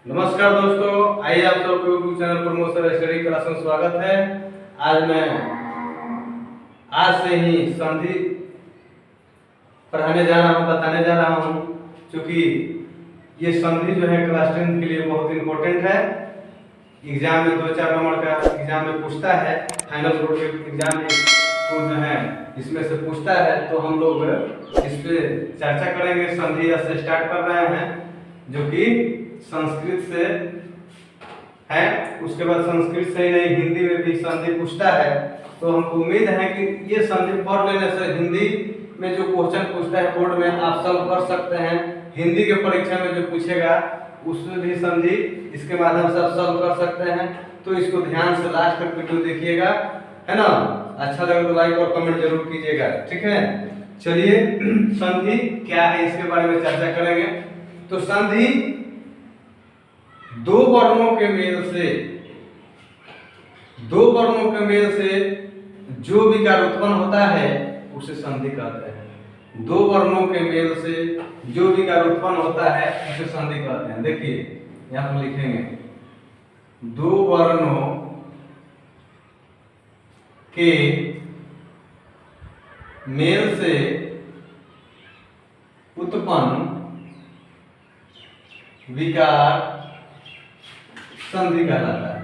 नमस्कार दोस्तों, आइए आप सबको YouTube channel promotion study class में स्वागत है। आज से ही संधि पढ़ाने जा रहा हूँ, बताने जा रहा हूँ, क्योंकि ये संधि जो है क्लास 10 के लिए बहुत इम्पोर्टेंट है। एग्जाम में 2-4 नंबर का एग्जाम में पूछता है, फाइनल बोर्ड के एग्जाम में तो जो है इसमें से पूछता है, तो हम लोग इस पे चर्चा करेंगे। संधि से स्टार्ट कर रहे हैं जो कि संस्कृत से है, उसके बाद संस्कृत से ही नहीं हिंदी में भी संधि पूछता है। तो हमको उम्मीद है कि ये संधि पढ़ लेने से हिंदी में जो क्वेश्चन पूछता है बोर्ड में आप सॉल्व कर सकते हैं। हिंदी के परीक्षा में जो पूछेगा उसमें भी संधि इसके माध्यम से आप सॉल्व कर सकते हैं। तो इसको ध्यान से लास्ट तक वीडियो देखिएगा, है ना। अच्छा लगे तो लाइक और कमेंट जरूर कीजिएगा, ठीक है। चलिए संधि क्या है इसके बारे में चर्चा करेंगे। तो संधि दो वर्णों के मेल से जो विकार उत्पन्न होता है उसे संधि कहते हैं। दो वर्णों के मेल से जो विकार उत्पन्न होता है उसे संधि कहते हैं। देखिए यहां पर लिखेंगे, दो वर्णों के मेल से उत्पन्न विकार संधि कहलाता है।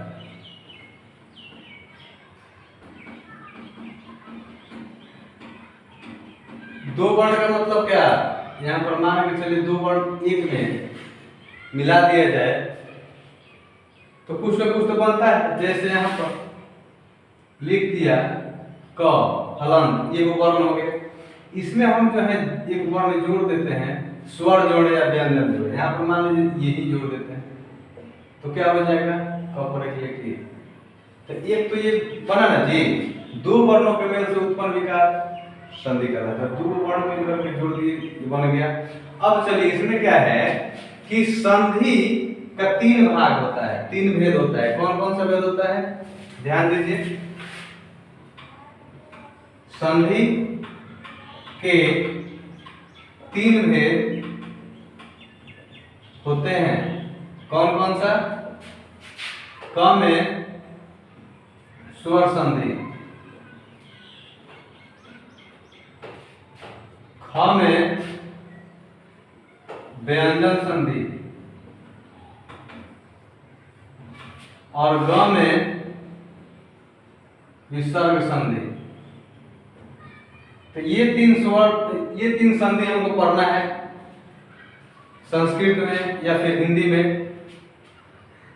दो वर्ण का मतलब क्या, यहाँ पर मान के चलिए दो वर्ण एक में मिला दिया जाए तो कुछ ना कुछ तो बनता है। जैसे यहाँ पर लिख दिया क हलन, ये वर्ण हो गया। इसमें हम जो है एक वर्ण जोड़ देते हैं, स्वर जोड़े या व्यंजन जोड़े। यहाँ पर मान लीजिए यही जोड़ देते हैं तो क्या हो जाएगा, क पर एक लिखिए। तो एक तो ये बना ना जी, दो वर्णों के मेल से उत्पन्न विकार संधि कहलाता है। दो वर्ण मिलकर के जोड़ दिए, बन गया। अब चलिए इसमें क्या है कि संधि का तीन भाग होता है, तीन भेद होता है। कौन कौन सा भेद होता है, ध्यान दीजिए। संधि के तीन भेद होते हैं। कौन कौन सा, क में स्वर संधि, ख में व्यंजन संधि और ग में विसर्ग संधि। तो ये तीन संधि हमको पढ़ना है संस्कृत में या फिर हिंदी में।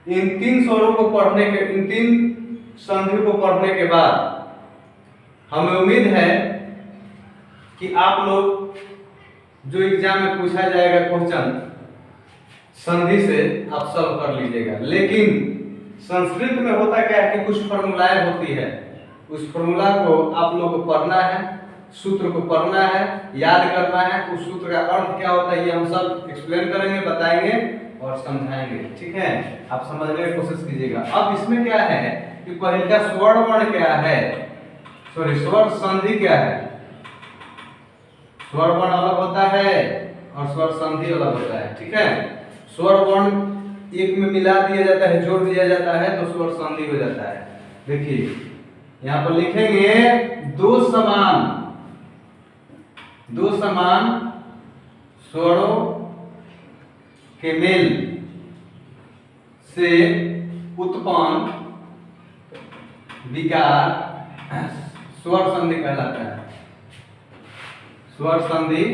इन तीन स्वरों को पढ़ने के, इन तीन संधियों को पढ़ने के बाद हमें उम्मीद है कि आप लोग जो एग्जाम में पूछा जाएगा क्वेश्चन संधि से आप सॉल्व कर लीजिएगा। लेकिन संस्कृत में होता क्या है कि कुछ फॉर्मूलाएं होती है, उस फॉर्मूला को आप लोग को पढ़ना है, सूत्र को पढ़ना है, याद करना है। उस सूत्र का अर्थ क्या होता है ये हम सब एक्सप्लेन करेंगे, बताएंगे और समझाएंगे, ठीक है। आप समझने की कोशिश कीजिएगा। अब इसमें क्या है कि पहले का स्वर वर्ण क्या है, सॉरी स्वर संधि क्या है। स्वर वर्ण अलग होता है और स्वर संधि अलग होता है, ठीक है। स्वर वर्ण एक में मिला दिया जाता है, जोड़ दिया जाता है तो स्वर संधि हो जाता है। देखिए यहाँ पर लिखेंगे दो समान स्वरों के मेल से उत्पन्न विकार स्वर संधि कहलाता है। स्वर संधि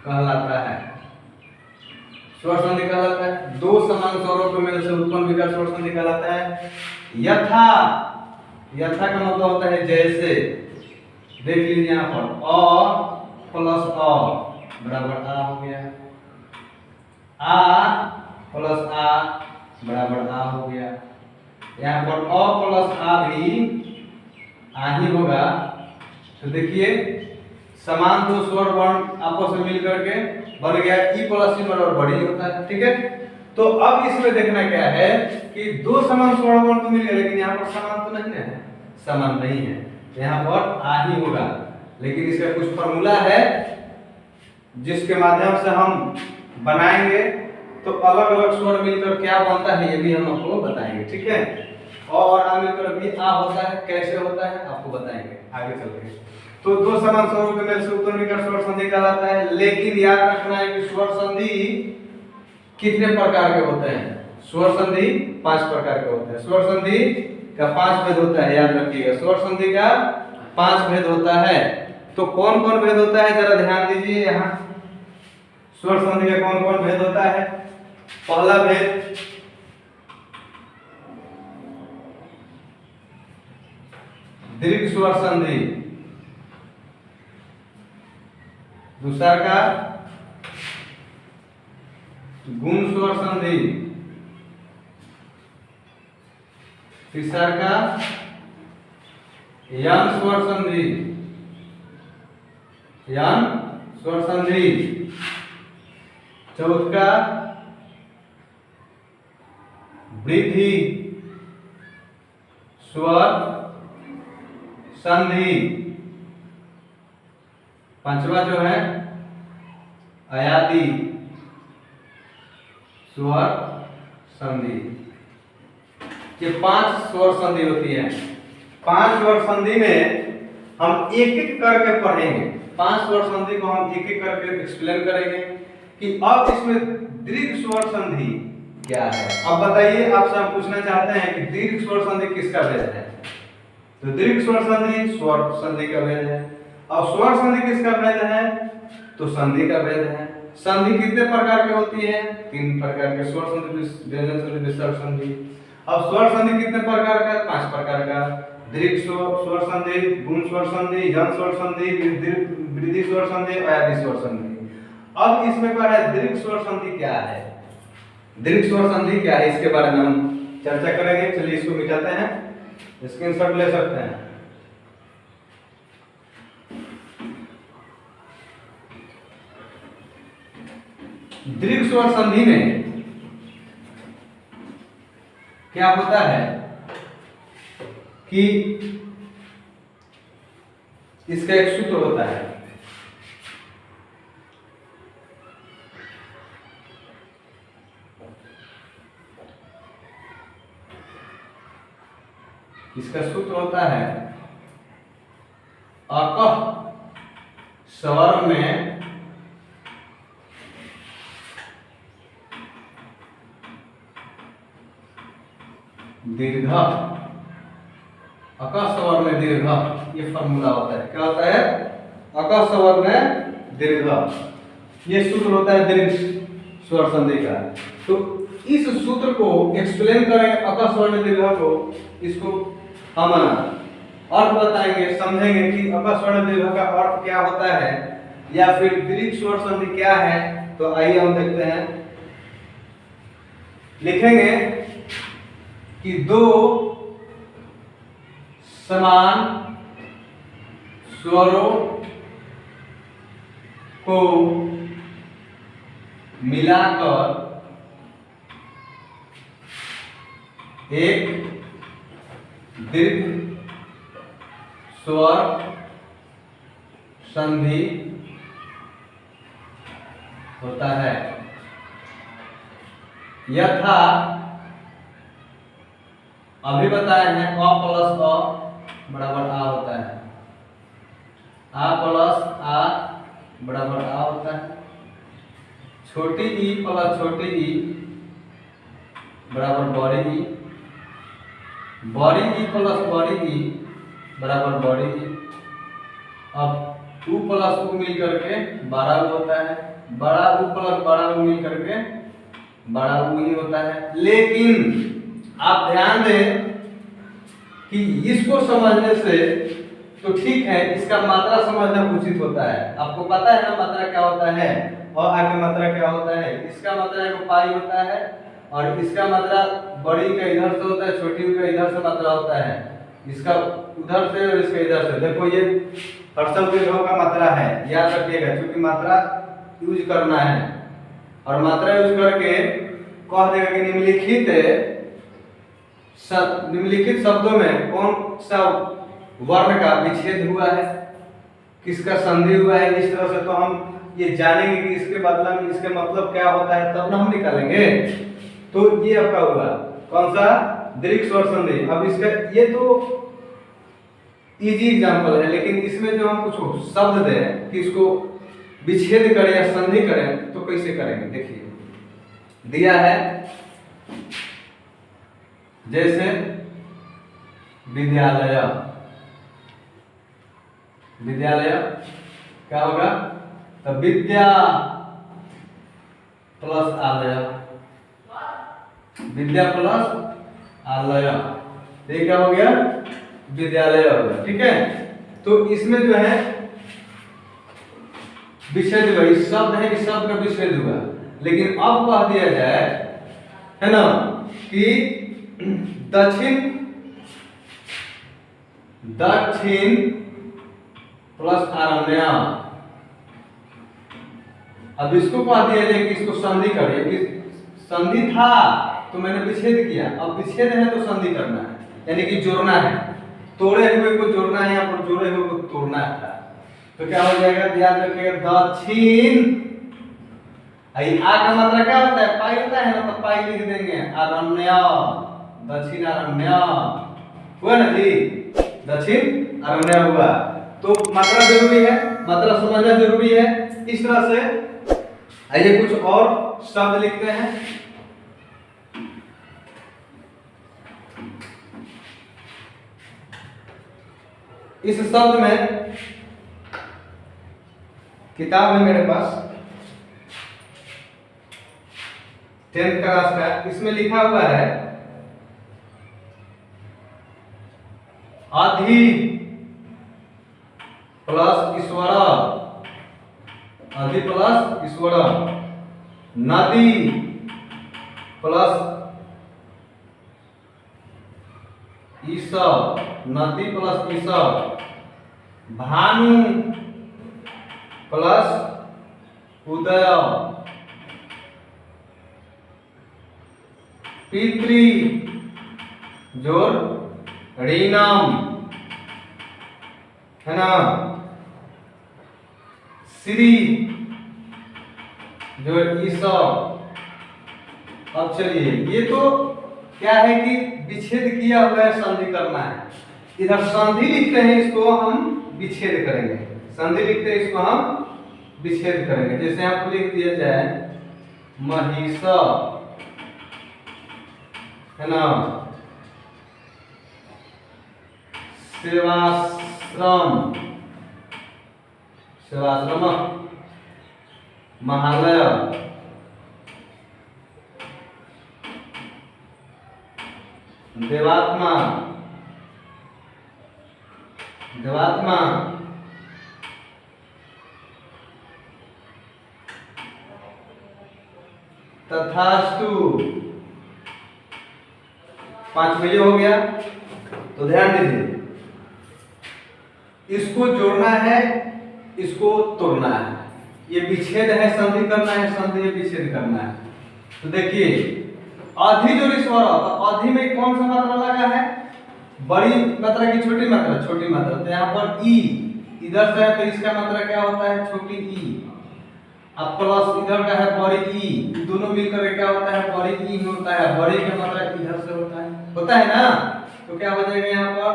कहलाता है, स्वर संधि कहलाता है। दो समान स्वरों के मेल से उत्पन्न विकार स्वर संधि कहलाता है। यथा का मतलब होता है जैसे। देख लीजिए यहाँ पर अ प्लस अ बराबर आ हो गया, आ प्लस आ बराबर आ हो गया। यहाँ पर अ प्लस आ भी आ ही होगा। तो देखिए समान दो स्वर वर्ण आपस में मिलकर के बन गया ई प्लस ई बराबर बड़ी होता है, ठीक है। तो अब इसमें देखना क्या है कि दो समान स्वर वर्ण तो मिल गए, लेकिन यहाँ पर समान तो नहीं है, समान नहीं है, यहाँ पर आ ही होगा। लेकिन इसका कुछ फॉर्मूला है जिसके माध्यम से हम बनाएंगे तो अलग अलग स्वर मिलकर क्या बनता है ये भी हम आपको बताएंगे, ठीक है। और आ मिलकर भी आ होता है, कैसे होता है आपको बताएंगे आगे चल के। तो दो समान स्वरों के मेल से उत्पन्न विकर स्वर संधि कहलाता है। लेकिन याद रखना है कि स्वर संधि कितने प्रकार के होते हैं? स्वर संधि 5 प्रकार के होते हैं। स्वर संधि का 5 भेद होता है, याद रखिएगा। स्वर संधि का 5 भेद होता है। तो कौन कौन भेद होता है जरा ध्यान दीजिए यहाँ। स्वर संधि का कौन कौन भेद होता है? पहला भेद दीर्घ स्वर संधि, दूसरा का गुण स्वर संधि, तीसरा का यन स्वर संधि, यन स्वर संधि, चौथ का वृद्धि स्वर संधि, पांचवा जो है अयादी स्वर संधि। ये 5 स्वर संधि होती है। 5 स्वर संधि में हम एक एक करके पढ़ेंगे। 5 स्वर संधि को हम एक एक करके एक्सप्लेन करेंगे कि अब इसमें दीर्घ स्वर संधि क्या है। अब बताइए, आपसे हम पूछना चाहते हैं कि दीर्घ स्वर संधि किसका भेद है? तो दीर्घ स्वर संधि स्वर संधि का भेद है। और स्वर संधि किसका भेद है? तो संधि का भेद है। संधि कितने प्रकार की होती है? 3 प्रकार के, स्वर संधि, व्यंजन संधि, विसर्ग संधि। अब स्वर संधि कितने प्रकार का? 5 प्रकार का। दीर्घ स्वर संधि, गुण स्वर संधि, यन स्वर संधि, वृद्धि स्वर संधि, अयादी स्वर संधि। अब इसमें क्या है? दीर्घ स्वर संधि क्या है? दीर्घ स्वर संधि क्या है इसके बारे में हम चर्चा करेंगे। चलिए इसको मिटाते हैं, स्क्रीनशॉट ले सकते हैं। दीर्घ स्वर संधि में क्या होता है कि इसका एक सूत्र होता है। इसका सूत्र होता है अकह स्वर में दीर्घ, अकह स्वर में दीर्घ, ये फॉर्मूला होता है। क्या होता है? अकह स्वर में दीर्घ, ये सूत्र होता है दीर्घ स्वर संधि का। तो इस सूत्र को एक्सप्लेन करेंगे, अकह स्वर में दीर्घ को, इसको हम अर्थ बताएंगे, समझेंगे कि अकह स्वर में दीर्घ का अर्थ क्या होता है या फिर दीर्घ स्वर संधि क्या है। तो आइए हम देखते हैं। लिखेंगे कि दो समान स्वरों को मिलाकर एक दीर्घ स्वर संधि होता है। यथा अभी बताए हैं अ प्लस अ बराबर आ होता है, आ प्लस आ बराबर आ होता है, छोटी ई प्लस छोटी ई बराबर बड़ी ई, बड़ी ई प्लस बड़ी ई बराबर बड़ी ई। अब उ प्लस उ मिल करके बड़ा उ होता है, बड़ा उ प्लस बड़ा उ मिल करके बड़ा उ ही होता है। लेकिन आप ध्यान दें कि इसको समझने से तो ठीक है, इसका मात्रा समझना उचित होता है। आपको पता है ना मात्रा क्या होता है और आ की मात्रा क्या होता है। इसका मात्रा एक पाई होता है और इसका मात्रा बड़ी का इधर से होता है, छोटी का इधर से मात्रा होता है, इसका उधर से और इसका इधर से। देखो ये हर्षल दीर्घों का मात्रा है, याद रखिएगा, क्योंकि मात्रा यूज करना है और मात्रा यूज करके कह देगा कि निम्नलिखित शब्दों में कौन सा वर्ण का विच्छेद हुआ है, किसका संधि हुआ है। इस तरह से तो हम ये जानेंगे कि इसके बदला में इसके मतलब क्या होता है, तब ना हम निकालेंगे। तो ये आपका हुआ कौन सा, दीर्घ स्वर संधि। अब इसका ये तो इजी एग्जांपल है, लेकिन इसमें जो हम कुछ शब्द दें कि इसको विच्छेद करें या संधि करें तो कैसे करेंगे, देखिए दिया है जैसे विद्यालय, विद्यालय क्या होगा, तो विद्या प्लस आलय, विद्या प्लस आलय, ये क्या हो गया, विद्यालय हो गया। ठीक है, तो इसमें जो है विच्छेद हुआ, इस शब्द है, इस शब्द का विच्छेद हुआ। लेकिन अब कह दिया जाए है ना कि दक्षिण, दक्षिण प्लस आरण्य। अब इसको कह दिया जाए कि इसको संधि करिए, कि संधि था तो मैंने विच्छेद किया, अब विच्छेद है तो संधि करना है, यानी कि जोड़ना है, तोड़े हुए को जोड़ना है, यहाँ पर जोड़े हुए को तोड़ना था। तो क्या हो जाएगा, याद रखिएगा दक्षिण, आ का मात्रा क्या होता है, पाई होता है ना, तो पाई लिख देंगे, अरण्य, दक्षिण अरण्य हुआ ना जी, दक्षिण अरण्य हुआ। तो मात्रा जरूरी है, मात्रा समझना जरूरी है। इस तरह से आइए कुछ और शब्द लिखते हैं। इस शब्द में किताब है मेरे पास 10th क्लास का, इसमें लिखा हुआ है अधि प्लस ईश्वर, अधि प्लस ईश्वर, नदी प्लस ईश्वर, नदी प्लस ईश्वर, भानु प्लस उदय, पितृ जोर ऋणम, है ना, श्री जो ईश्वर। अब चलिए, ये तो क्या है कि विच्छेद किया हुआ है, संधि करना है। इधर संधि लिखते हैं, इसको हम विच्छेद करेंगे, संधि लिखते हैं, इसको हम विच्छेद करेंगे। जैसे यहाँ पर लिख दिया जाए महिष, है ना, सेवाश्रम, सेवाश्रम, महालय, देवात्मा, देवात्मा, तथास्तु। 5 में हो गया। तो ध्यान दीजिए, इसको जोड़ना है, इसको तोड़ना है, ये विच्छेद है, संधि करना है, संधि विच्छेद करना है। तो देखिए अधि जो स्वर, अधि में कौन सा मात्रा लगा है, बड़ी मात्रा की छोटी मात्रा, छोटी मात्रा। तो यहाँ पर ई इधर से है, तो इसका मात्रा क्या होता है, छोटी ई, अब प्लस इधर का है बड़ी ई, दोनों मिलकर क्या होता है, बड़ी ई होता है। बड़ी का मात्रा इधर से होता है ना। तो क्या हो जाएगा, यहाँ पर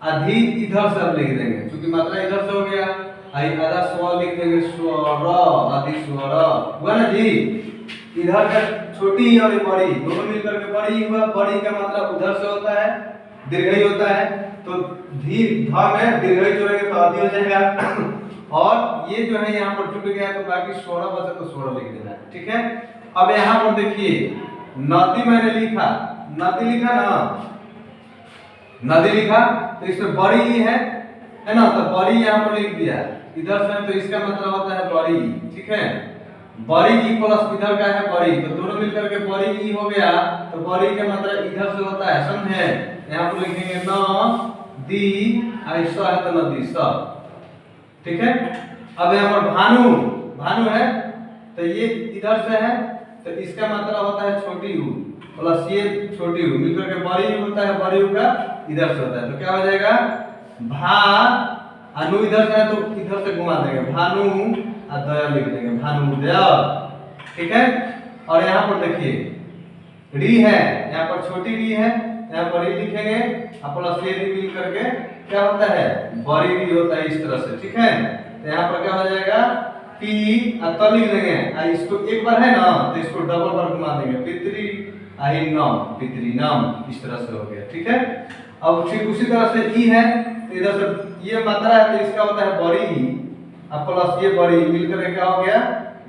अधि इधर से अब लिख देंगे, क्योंकि मात्रा इधर से हो गया, आधा स्वर लिख देंगे, स्वर, अधि स्वर हुआ ना जी। इधर का छोटी और बड़ी दोनों मिलकर के बड़ी हुआ, बड़ी का मतलब उधर से होता है, दीर्घई होता है। तो धी धा में दीर्घई जोड़ेंगे तो अधि हो जाएगा, और ये जो है यहाँ पर जुड़ गया, तो बाकी 16 बचा तो 16 लिख देना है। ठीक है, अब यहाँ पर देखिए नदी मैंने लिखा, नदी लिखा ना, नदी लिखा, तो इसमें बड़ी ई है ना, तो बड़ी यहाँ पर लिख दिया इधर से, तो इसका मतलब होता है बड़ी ई। ठीक है, बड़ी ई प्लस इधर का है बड़ी, तो दोनों मिलकर के बड़ी ई हो गया, तो बड़ी का मतलब इधर से होता है, समझे। यहाँ पर लिखेंगे न दी, ऐसा है तो नदी स। ठीक है, अब यहाँ पर भानु, भानु है, तो ये इधर से है, तो इसका मतलब होता है छोटी ऊ प्लस ये छोटी ऊ मिलकर के बड़ी ऊ होता है, बड़ी ऊ का इधर से होता है। तो क्या हो जाएगा, भा अनु इधर से है तो इधर से घुमा देंगे, भानु दया लिख देंगे, भानुदय। ठीक है। और यहाँ पर देखिए री है, यहाँ पर छोटी री है, यहाँ पर री लिखेंगे, प्लस ये री मिल करके क्या होता है, बड़ी री होता है, इस तरह से। ठीक है। तो यहाँ पर क्या हो जाएगा, पी त लिख देंगे, इसको एक बार है ना तो इसको डबल बार घुमा देंगे, पितृ आई नाम, पितृ नाम, इस तरह से हो गया। ठीक है। अब ठीक उसी तरह से ई है तो इधर से ये मात्रा है तो इसका होता है बड़ी, अब प्लस ये बड़ी मिलकर क्या हो गया,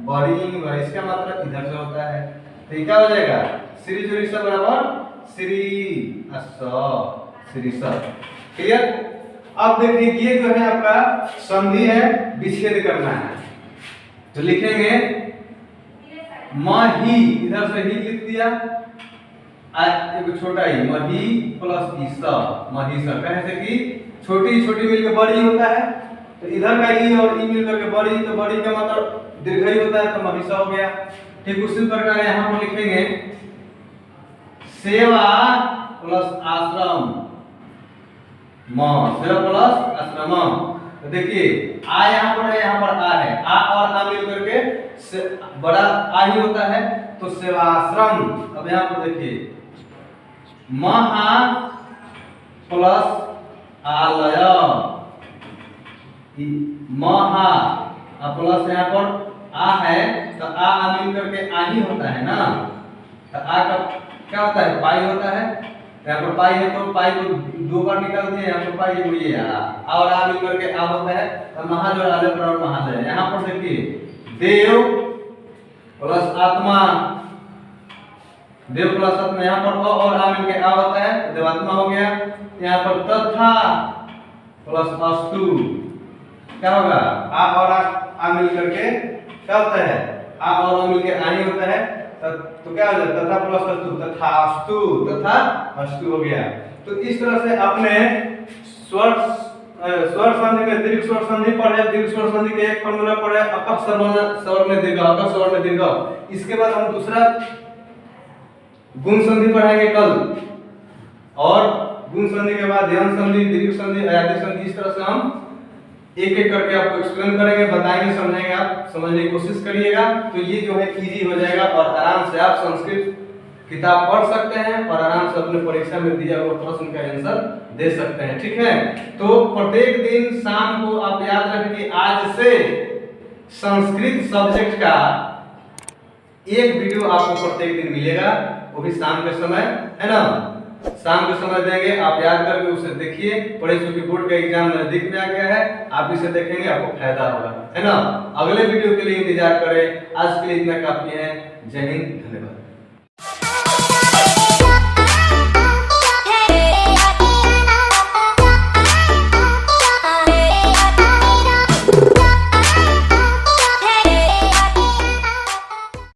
बड़ी, इसका मात्रा इधर से होता है तो ये क्या हो जाएगा, श्री जोड़ी से बराबर श्री श्री स। क्लियर। अब देखिए ये जो है आपका संधि है, विच्छेद करना है तो लिखेंगे मही, इधर से ही लिख दिया, एक छोटा ही मही प्लस ई स, मही स, कैसे कि छोटी छोटी मिलकर बड़ी होता है तो इधर का ई और ई मिलकर के बड़ी, तो बड़ी का मतलब दीर्घ ही होता है तो मही स हो गया। ठीक उसी प्रकार यहाँ पर लिखेंगे सेवा प्लस आश्रम, म, सेवा प्लस आश्रम। तो देखिए आ यहाँ पर है, यहाँ पर आ है, आ और आ मिल करके बड़ा आ ही होता है तो सेवाश्रम। अब यहाँ पर देखिए महा प्लस आलय, महा प्लस यहाँ पर आ है तो आ मिल करके आ ही होता है ना, तो आ का क्या होता है, पाई होता है, यहाँ पर पाई है तो पाई को दो बार निकाल दिए, यहाँ पर पाई है ये आ और आ मिलकर के आ होता है तो महा जो आलय पर महालय। यहाँ पर देखिए देव प्लस आत्मा, देव प्लस आत्मा, यहाँ पर और आ मिलके आ होता है देवात्मा हो गया। यहाँ पर तथा प्लस अस्तु क्या होगा, आ और आ मिल करके क्या होता है, आ और आ मिलके आ ही होता है तो क्या हो जाता है तथा प्लस अस्तु, तथा अस्तु, तथा अस्तु हो गया। तो इस तरह से अपने स्वर संधि में दीर्घ स्वर संधि पढ़े, दीर्घ स्वर संधि के एक फॉर्मूला पढ़े, अपक्ष सवर्ण दीर्घ, अपक्ष सवर्ण दीर्घ। इसके बाद हम दूसरा गुण संधि पढ़ाएंगे कल, और गुण संधि के बाद ध्यान संधि, दीर्घ संधि, अयादी संधि, इस तरह से हम एक एक करके आपको एक्सप्लेन करेंगे, बताएंगे, समझेंगे, आप समझने की कोशिश करिएगा तो ये जो है इजी हो जाएगा और आराम से आप संस्कृत किताब पढ़ सकते हैं और आराम से अपने परीक्षा में दिया हुआ प्रश्न का आंसर दे सकते हैं। ठीक है। तो प्रत्येक दिन शाम को आप याद रखें कि आज से संस्कृत सब्जेक्ट का एक वीडियो आपको प्रत्येक दिन मिलेगा, वो भी शाम के समय, है ना, शाम के समय देंगे, आप याद करके उसे देखिए, पढ़े, क्योंकि बोर्ड का एग्जाम नजदीक में आ गया है, आप इसे देखेंगे आपको फायदा होगा, है ना। अगले वीडियो के लिए इंतजार करें, आज के लिए इतना काफी है। जय हिंद, धन्यवाद।